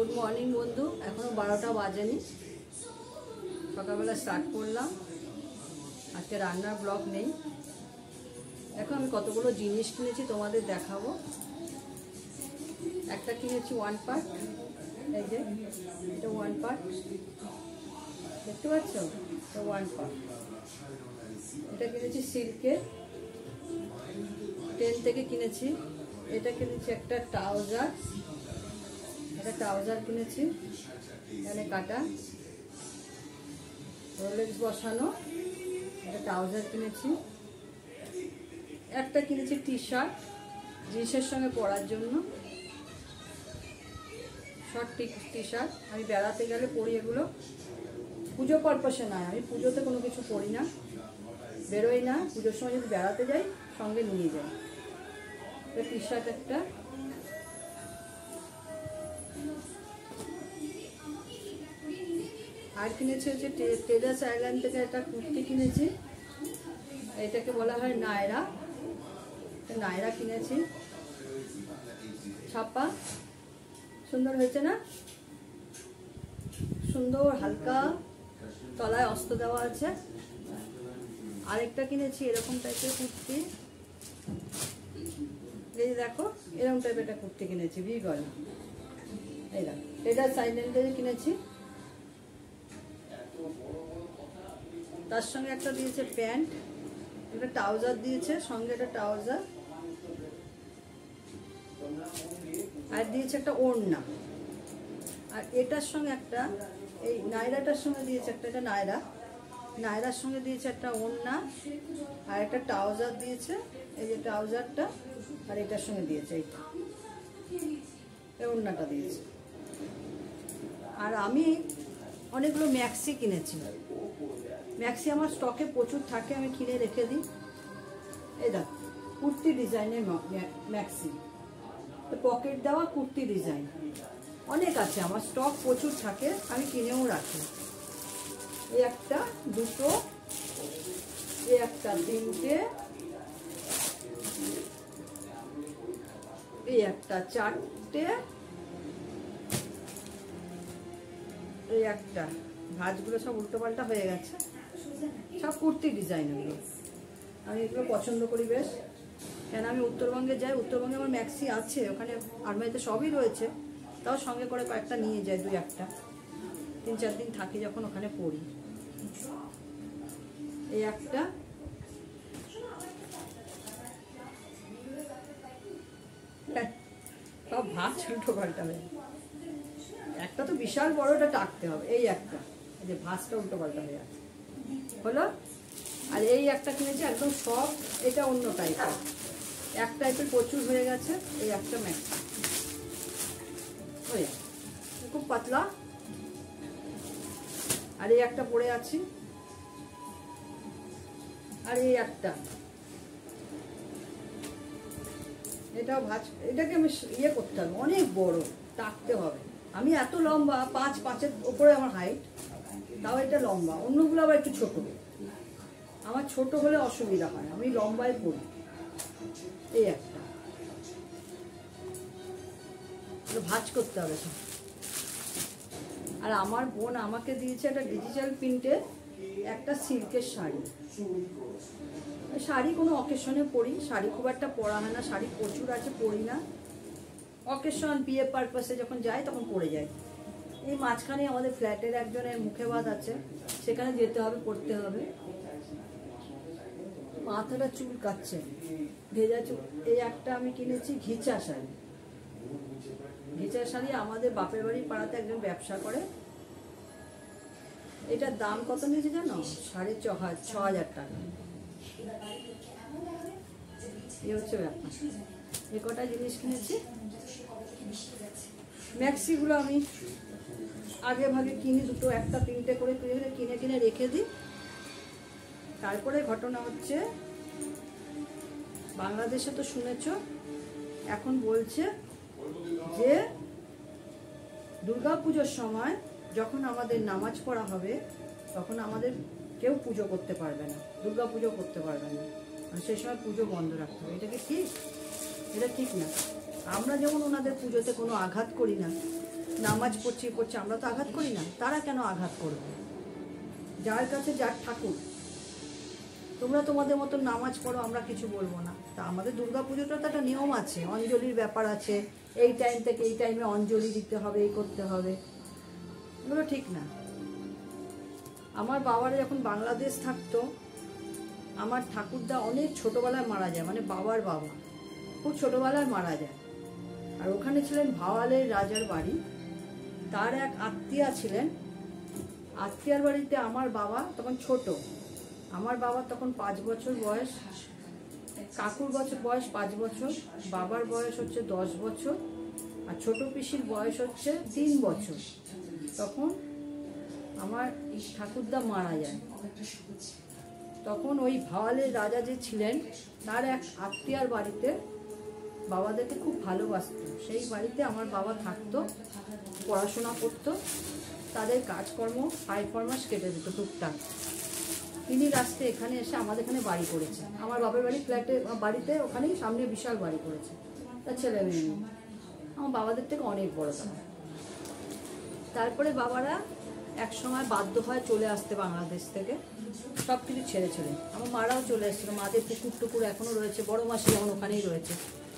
Good morning বন্ধু। এখনো 12টা বাজেনি, সকালবেলা স্টার্ট করলাম। আজকে রান্নার ব্লগ নেই। এখন আমি কতগুলো জিনিস কিনেছি তোমাদের দেখাবো। একটা কিনেছি 1 পার্ট, এই যে এটা 1 পার্ট, দেখতে পাচ্ছ? এটা 1 পার্ট। এটা কিনেছি সিল্কের, 10 থেকে কিনেছি। এটা কিনেছি একটা ট্রাউজার, এটা ট্রাউজার কিনেছি, এখানে কাটা রোলেক্স বসানো। এটা ট্রাউজার কিনেছি। একটা কিনেছি টি শার্ট, জিন্সের সঙ্গে পরার জন্য, শর্ট টি শার্ট। আমি বেড়াতে গেলে পরি এগুলো, পুজো পারপাসে নয়। আমি পুজোতে কোনো কিছু পরি না, বেরোই না। পুজোর সময় যদি বেড়াতে যাই সঙ্গে নিয়ে যাই। এটা টি শার্ট একটা। আর কিনেছি হচ্ছে টেরাস আইল্যান্ড থেকে একটা কুর্তি কিনেছি। এটাকে বলা হয় নায়রা, নায়রা কিনেছি। ছাপা সুন্দর হয়েছে না? সুন্দর হালকা, তলায় অস্ত দেওয়া আছে। আরেকটা কিনেছি এরকম টাইপের কুর্তি, এই দেখো এরকম টাইপের একটা কুর্তি কিনেছি, ভি গলা। এই দেখো টেরাস আইল্যান্ড থেকে কিনেছি। তার সঙ্গে একটা দিয়েছে প্যান্ট, একটা ট্রাউজার দিয়েছে সঙ্গে, একটা ট্রাউজার আর দিয়েছে একটা ওড়না। আর এটার সঙ্গে একটা, এই নায়রাটার সঙ্গে দিয়েছে একটা, এটা নায়রা, নায়রার সঙ্গে দিয়েছে একটা ওড়না আর একটা ট্রাউজার দিয়েছে। এই যে ট্রাউজারটা, আর এটার সঙ্গে দিয়েছে এইটা, এই ওড়নাটা দিয়েছে। আর আমি অনেকগুলো ম্যাক্সি কিনেছি। ম্যাক্সি আমার স্টকে প্রচুর থাকে, আমি কিনে রেখে দিই। এই দেখ কুর্তি ডিজাইনের ম্যাক্সি, পকেট দেওয়া কুর্তি ডিজাইন অনেক আছে আমার, স্টক প্রচুর থাকে, আমি কিনেও রাখি। এই একটা, দুটো, এই একটা, তিনটে, এই একটা, চারটে, এই একটা। ভাঁজগুলো সব উল্টো পাল্টা হয়ে গেছে, সব কুর্তি ডিজাইন। এগুলো আমি এগুলো পছন্দ করি বেশ, কেন আমি উত্তরবঙ্গে যাই, উত্তরবঙ্গে আমার ম্যাক্সি আছে, ওখানে আলমারিতে সবই রয়েছে। তাও সঙ্গে করে কয়েকটা নিয়ে যাই, 2-1টা, 3-4 দিন থাকি যখন ওখানে পড়ি। এই একটা, সব ভাঁজ উল্টো পাল্টা হয়ে, একটা তো বিশাল বড়, ওটা টাকতে হবে। এই একটা, এই যে ভাঁজটা উল্টো পাল্টা হয়ে আছে, হলো। আর এই একটা কিনেছি একদম সব, এটা অন্য টাইপের, এক টাইপের প্রচুর হয়ে গেছে। এই একটা ম্যাক্সি, ওই খুব পাতলা। আর এই একটা পরে আছি। আর এই একটা, এটাও ভাঁজ, এটাকে আমি ইয়ে করতে হবে, অনেক বড় টাকতে হবে। আমি এত লম্বা, 5'5" ওপরে আমার হাইট, তাও এটা লম্বা। অন্যগুলো আবার একটু ছোট, আমার ছোট হলে অসুবিধা হয়, আমি লম্বায় পড়ি। এই একটা, ভাঁজ করতে হবে সব। আর আমার বোন আমাকে দিয়েছে একটা ডিজিটাল প্রিন্টের একটা সিল্কের শাড়ি। শাড়ি কোনো অকেশনে পরি, শাড়ি খুব একটা পরা হয় না, শাড়ি প্রচুর আছে, পরি না। অকেশন, বিয়ে পারপাসে যখন যাই তখন পরে যাই। এই মাঝখানে আমাদের ফ্ল্যাটের একজনের মুখে ভাত আছে, সেখানে যেতে হবে, পড়তে হবে। মাথাটা চুল কাচ্ছে, ভেজা চুল। এই একটা আমি কিনেছি ঘিচা শাড়ি, ঘিচা শাড়ি আমাদের বাপের বাড়ির পাড়াতে একজন ব্যবসা করে। এটার দাম কত নিয়েছে জানো? 6,500 টাকা। এই হচ্ছে ব্যাপার। এ কটা জিনিস কিনেছি। ম্যাক্সিগুলো আমি আগে ভাগে কিনি, 2, 1, 3টে করে কিনে রেখে দিই। তারপরে ঘটনা হচ্ছে, বাংলাদেশে তো শুনেছ এখন বলছে যে দুর্গাপুজোর সময় যখন আমাদের নামাজ পড়া হবে তখন আমাদের কেউ পুজো করতে পারবে না, দুর্গা পুজো করতে পারবে না, সেই সময় পুজো বন্ধ রাখতে হবে। এটা কি ঠিক? এটা ঠিক না। আমরা যেমন ওনাদের পুজোতে কোনো আঘাত করি না, নামাজ পড়ছি, আমরা তো আঘাত করি না, তারা কেন আঘাত করবে? যার কাছে যার ঠাকুর, তোমরা তোমাদের মতো নামাজ পড়ো, আমরা কিছু বলবো না। তা আমাদের দুর্গাপুজোটা তো একটা নিয়ম আছে, অঞ্জলির ব্যাপার আছে, এই টাইম থেকে এই টাইমে অঞ্জলি দিতে হবে, এই করতে হবে, এগুলো ঠিক না। আমার বাবারা যখন বাংলাদেশ থাকতো, আমার ঠাকুরদা অনেক ছোটবেলায় মারা যায়, মানে বাবার বাবা খুব ছোটবেলায় মারা যায়। আর ওখানে ছিলেন ভাওয়ালের রাজার বাড়ি, তার এক আত্মীয়া ছিলেন, আত্মীয়ার বাড়িতে আমার বাবা তখন ছোট, আমার বাবা তখন 5 বছর বয়স, কাকুর বয়স 5 বছর, বাবার বয়স হচ্ছে 10 বছর, আর ছোট পিসির বয়স হচ্ছে 3 বছর। তখন আমার ঠাকুরদা মারা যায়। তখন ওই ভাওয়ালের রাজা যে ছিলেন, তার এক আত্মীয়ার বাড়িতে বাবাদেরকে খুব ভালোবাসত, সেই বাড়িতে আমার বাবা থাকতো, পড়াশোনা করতো, তাদের কাজকর্ম 5 মাস কেটে দিত টুকটাক। তিনি লাস্টে এখানে এসে আমাদের এখানে বাড়ি করেছে, আমার বাবার বাড়ি ফ্ল্যাটে বাড়িতে, ওখানেই সামনে বিশাল বাড়ি করেছে, তার ছেলে মেয়ে নেই, আমার বাবাদের থেকে অনেক বড় তারা। তারপরে বাবারা এক সময় বাধ্য হয় চলে আসতে বাংলাদেশ থেকে, সব কিছু ছেড়ে ছেড়ে। আমার মারাও চলে এসেছিল, মাদের পুকুর টুকুর এখনও রয়েছে, বড় মাসি যেমন ওখানেই রয়েছে,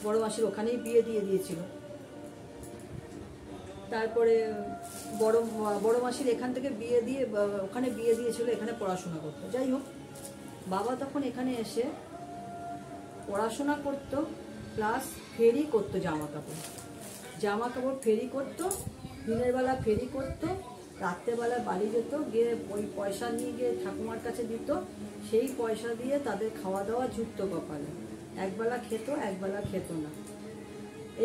বড় মাসির ওখানেই বিয়ে দিয়ে দিয়েছিল। তারপরে বড় মাসির এখান থেকে বিয়ে দিয়ে ওখানে বিয়ে দিয়েছিল, এখানে পড়াশোনা করতো। যাই হোক, বাবা তখন এখানে এসে পড়াশোনা করতো, প্লাস ফেরি করতো, জামা কাপড় ফেরি করতো, দিনের বেলা ফেরি করতো, রাত্রেবেলা বাড়ি যেত, গিয়ে ওই পয়সা নিয়ে গিয়ে ঠাকুমার কাছে দিত, সেই পয়সা দিয়ে তাদের খাওয়া দাওয়া জুটতো কপালে, একবেলা খেত, একবেলা খেত না।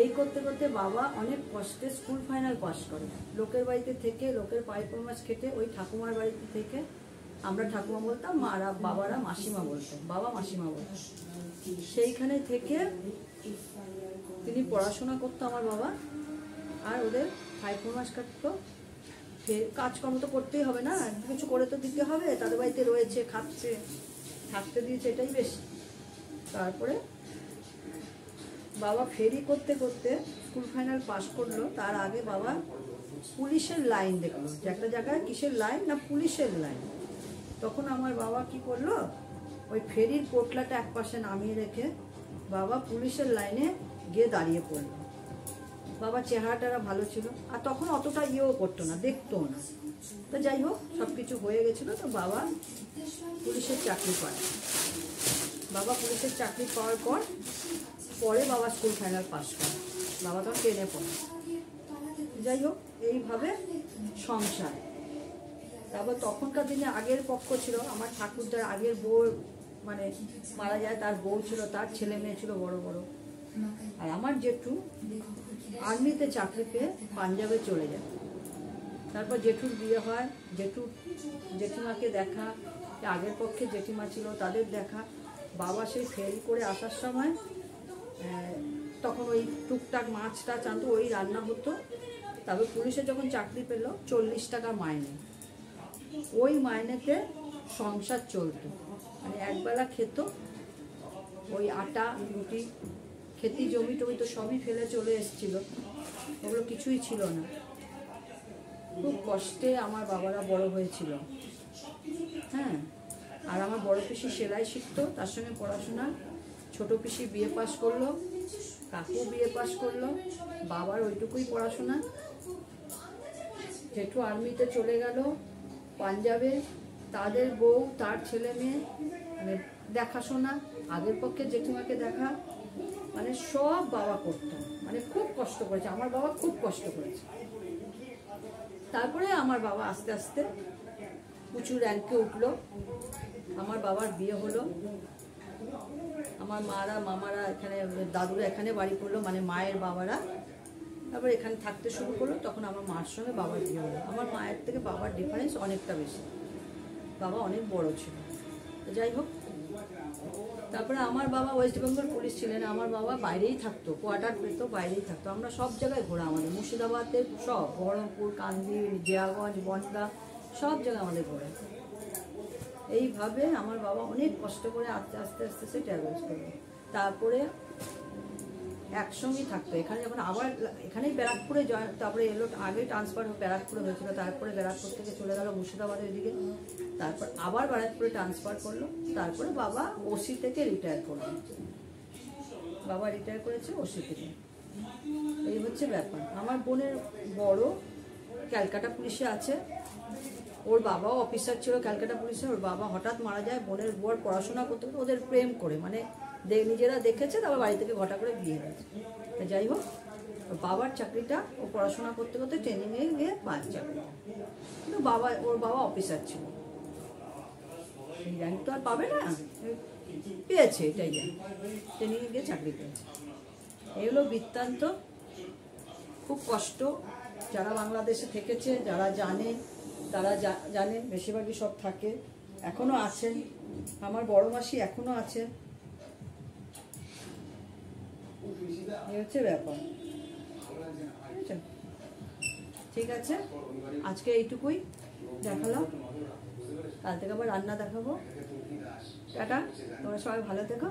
এই করতে করতে বাবা অনেক কষ্টে স্কুল ফাইনাল পাস করে, লোকের বাড়িতে থেকে, লোকের 5 মাস খেটে, ওই ঠাকুমার বাড়িতে থেকে, আমরা ঠাকুমা বলতাম, মারা বাবারা মাসিমা বলতো, বাবা মাসিমা বলতো, সেইখানে থেকে তিনি পড়াশোনা করতো আমার বাবা, আর ওদের 5 মাস কাটতো। কাজকর্ম তো করতেই হবে না, কিছু করে তো দিতে হবে, তাদের বাড়িতে রয়েছে, খাচ্ছে, থাকতে দিয়েছে, এটাই বেশি। তারপরে বাবা ফেরি করতে করতে স্কুল ফাইনাল পাস করলো, তার আগে বাবা পুলিশের লাইন দেখলো, যে একটা জায়গায় কিসের লাইন না, পুলিশের লাইন। তখন আমার বাবা কি করলো, ওই ফেরির পোটলাটা একপাশে নামিয়ে রেখে বাবা পুলিশের লাইনে গিয়ে দাঁড়িয়ে পড়লো। বাবার চেহারাটা ভালো ছিল, আর তখন অতটা ইয়েও করতো না, দেখতো না। তো যাই হোক, সব কিছু হয়ে গেছিলো, তো বাবা পুলিশের চাকরি পায়। বাবা পুলিশের চাকরি পাওয়ার পরে বাবা স্কুল ফাইনাল পাস করে, বাবা তখন 10-এ পড়ে। যাই হোক, এইভাবে সংসার। তারপর তখনকার দিনে আগের পক্ষ ছিল, আমার ঠাকুরদার আগের বউ মানে মারা যায়, তার বউ ছিল, তার ছেলে মেয়ে ছিল বড় বড়। আর আমার জেঠু আর্মিতে চাকরি পেয়ে পাঞ্জাবে চলে যায়। তারপর জেঠুর বিয়ে হয়, জেঠিমাকে দেখা, আগের পক্ষে জেঠিমা ছিল, তাদের দেখা। বাবা সেই ফেরি করে আসার সময় তখন ওই টুকটাক মাছ টাছ আনতো, ওই রান্না হতো। তারপর পুলিশে যখন চাকরি পেল, 40 টাকা মাইনে, ওই মাইনেতে সংসার চলতো, মানে একবেলা খেত, ওই আটা রুটি, খেতি জমি টমি তো সবই ফেলে চলে এসেছিল, ওগুলো কিছুই ছিল না। খুব কষ্টে আমার বাবারা বড় হয়েছিল। হ্যাঁ, আর আমার বড় পিসি সেলাই শিখতো, তার সঙ্গে পড়াশোনা। ছোট পিসি বিয়ে পাস করলো, কাকু বিয়ে পাস করলো, বাবার ওইটুকুই পড়াশোনা। জেঠু আর্মিতে চলে গেল পাঞ্জাবে, তাদের বউ, তার ছেলে মেয়ে, মানে দেখাশোনা, আগের পক্ষে জেঠিমাকে দেখা, মানে সব বাবা করতো, মানে খুব কষ্ট করেছে আমার বাবা, খুব কষ্ট করেছে। তারপরে আমার বাবা আস্তে আস্তে উঁচু র্যাঙ্কে উঠলো, আমার বাবার বিয়ে হলো, আমার মারা মামারা এখানে, দাদুরা এখানে বাড়ি করলো, মানে মায়ের বাবারা। তারপর এখানে থাকতে শুরু করলো, তখন আমার মার সঙ্গে বাবার বিয়ে হলো। আমার মায়ের থেকে বাবার ডিফারেন্স অনেকটা বেশি, বাবা অনেক বড় ছিল। যাই হোক, তারপরে আমার বাবা ওয়েস্ট বেঙ্গল পুলিশ ছিলেন, আমার বাবা বাইরেই থাকতো, কোয়ার্টার পেতো, বাইরেই থাকতো। আমরা সব জায়গায় ঘোরা, আমাদের মুর্শিদাবাদের সব, বহরমপুর, কান্দি, জিয়াগঞ্জ, বনগাঁ, সব জায়গায় আমাদের ঘোরা। এইভাবে আমার বাবা অনেক কষ্ট করে আস্তে আস্তে আস্তে আস্তে ট্রাভেলস করলো। তারপরে একসঙ্গেই থাকতো। এখানে যখন আবার এখানেই ব্যারাকপুরে তারপরে এলো, আগে ট্রান্সফার ব্যারাকপুরে হয়েছিল, তারপরে ব্যারাকপুর থেকে চলে গেল মুর্শিদাবাদের দিকে, তারপর আবার ব্যারাকপুরে ট্রান্সফার করলো, তারপরে বাবা ওসি থেকে রিটায়ার করলো। বাবা রিটায়ার করেছে ওসি থেকে। এই হচ্ছে ব্যাপার। আমার বোনের বড় ক্যালকাটা পুলিশে আছে, ওর বাবাও অফিসার ছিল ক্যালকাটা পুলিশে। ওর বাবা হঠাৎ মারা যায়, বোনের বর পড়াশোনা করতে করতে ওদের প্রেম করে, মানে নিজেরা দেখেছে, তারপর বাড়ি থেকে ঘটা করে বিয়ে হয়েছে। যাই হোক, ওর বাবার চাকরিটা ও পড়াশোনা করতে করতে ট্রেনিংয়ে গিয়ে পায় চাকরিটা, কিন্তু ওর বাবা অফিসার ছিল। এই র্যাঙ্ক তো আর পাবে না, পেয়েছে, এটাই জানি, ট্রেনিংয়ে গিয়ে চাকরি পেয়েছে। এই হলো বৃত্তান্ত। খুব কষ্ট। যারা বাংলাদেশে থেকেছে, যারা জানে, তারা জানে, বেশিরভাগই সব থাকে, এখনো আছেন। আমার বড় মাসি এখনো আছে। এই হচ্ছে ব্যাপার। ঠিক আছে, আজকে এইটুকুই দেখালাম, কাল থেকে আবার রান্না দেখাবো। টাটা, তোমরা সবাই ভালো থেকো।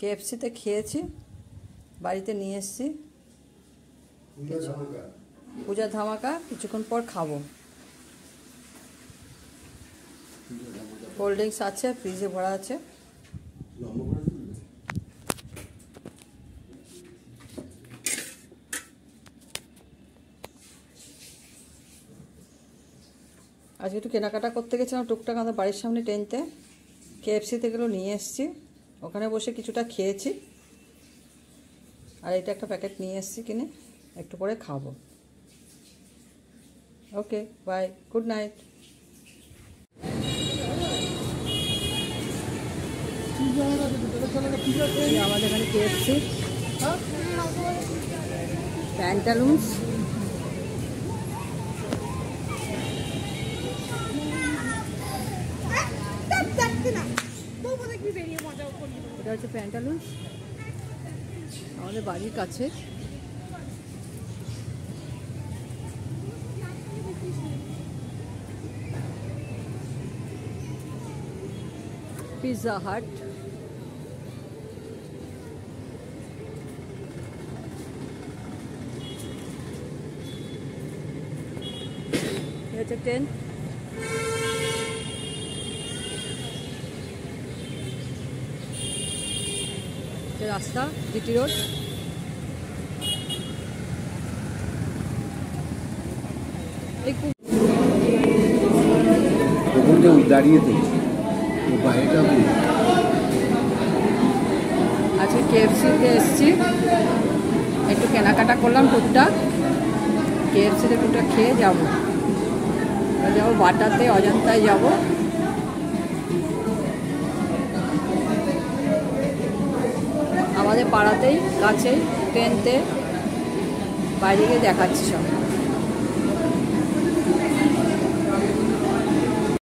KFC-তে খেয়েছি, বাড়িতে নিয়ে এসেছি। পূজা ধামাকা কিছুক্ষণ পর খাবো। কোল্ড ড্রিঙ্কস আছে, ফ্রিজে ভরা আছে। আজকে একটু কেনাকাটা করতে গেছিলাম টুকটাক, আমাদের বাড়ির সামনে টেনতে। KFC থেকেও নিয়ে এসেছি, ওখানে বসে কিছুটা খেয়েছি। আর এটা একটা প্যাকেট নিয়ে এসেছি কিনে, একটু পরে খাবো। ওকে, বাই, গুড নাইট। আমাদের এখানে KFC, প্যান্টালুন্স, এটা হচ্ছে প্যান্টালুন্স, আমাদের বাড়ির কাছে। পিৎজা হাট, এটা হচ্ছে ট্রেন। রাস্তা জিটি রোড। দাঁড়িয়ে তো আজকে KFC-তে এসেছি, একটু কেনাকাটা করলাম টুকটাক। KFC-তে টুকটাক খেয়ে যাবো বাটাতে, অজন্তায় যাব। আমাদের পাড়াতেই, কাছেই, ট্রেনতে, বাইরে গিয়ে দেখাচ্ছি সব।